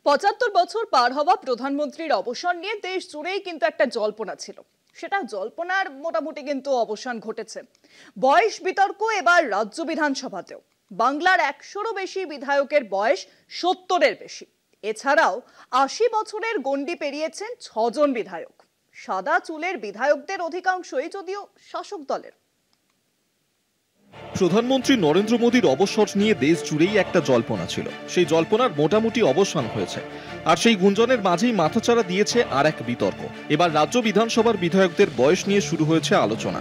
৭৫ বছর পার হওয়া প্রধানমন্ত্রীর অবসর নিয়ে দেশ জুড়েই কিন্তু একটা জল্পনা ছিল। সেটা জল্পনার মোটামুটি কিন্তু অবসান ঘটেছে। বয়স বিতর্ক এবার রাজ্য বিধানসভাতেও। বাংলার ১০০-রও বেশি বিধায়কের বয়স ৭০-এর বেশি। এছাড়াও ৮০ বছরের গণ্ডি পেরিয়েছেন ৬ জন বিধায়ক। সাদা চুলের বিধায়কদের অধিকাংশই যদিও শাসক দলের। প্রধানমন্ত্রী নরেন্দ্র মোদীর অবসর নিয়ে দেশ জুড়েই একটা জল্পনা ছিল। সেই জল্পনার মোটামুটি অবসান হয়েছে, আর সেই গুঞ্জনের মাঝেই মাথাচাড়া দিয়েছে আর এক বিতর্ক। এবার রাজ্য বিধানসভার বিধায়কদের বয়স নিয়ে শুরু হয়েছে আলোচনা।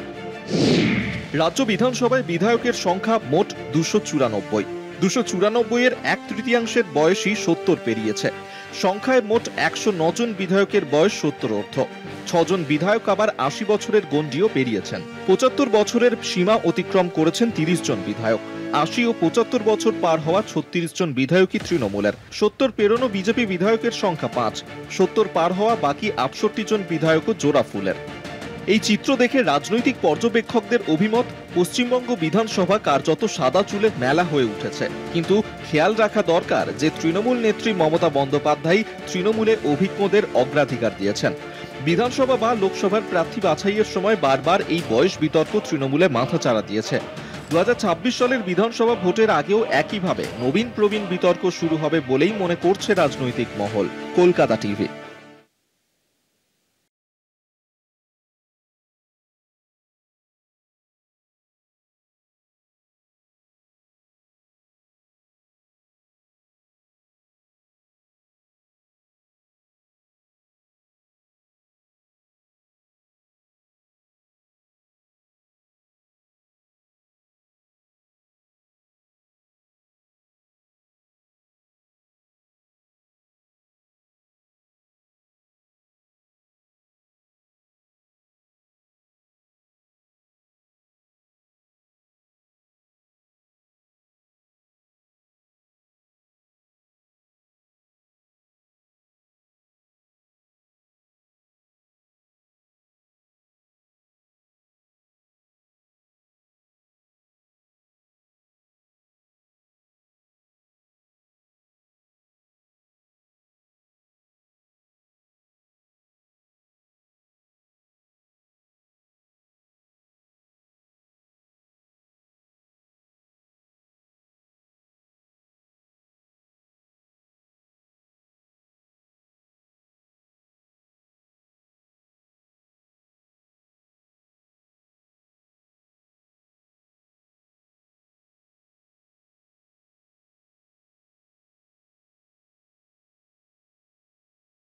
রাজ্য বিধানসভায় বিধায়কের সংখ্যা মোট ২৯৪। ২৯৪-এর ১/৩ বয়সই ৭০ পেরিয়েছে। সংখ্যায় মোট ১০৯ জন বিধায়কের বয়স ৭০ অর্ধ। ৬ জন বিধায়ক আবার ৮০ বছরের গণ্ডিও পেরিয়েছেন। ৭৫ বছরের সীমা অতিক্রম করেছেন ৩০ জন বিধায়ক। ৮০ ও ৭৫ বছর পার হওয়া ৩৬ জন বিধায়কই তৃণমূলের। ৭০ পেরোনো বিজেপি বিধায়কের সংখ্যা ৫। ৭০ পার হওয়া বাকি ৬৮ জন বিধায়কও জোড়া ফুলের। এই চিত্র দেখে রাজনৈতিক পর্যবেক্ষকদের অভিমত, পশ্চিমবঙ্গ বিধানসভা কার্যত সাদা চুলের মেলা হয়ে উঠেছে। কিন্তু খেয়াল রাখা দরকার যে তৃণমূল নেত্রী মমতা বন্দ্যোপাধ্যায় তৃণমূলে অভিজ্ঞদের অগ্রাধিকার দিয়েছেন। বিধানসভা বা লোকসভার প্রার্থী বাছাইয়ের সময় বারবার এই বয়স বিতর্ক তৃণমূলে মাথাচাড়া দিয়েছে। ২০২৬ সালের বিধানসভা ভোটের আগেও একইভাবে নবীন প্রবীণ বিতর্ক শুরু হবে বলেই মনে করছে রাজনৈতিক মহল। কলকাতা টিভি।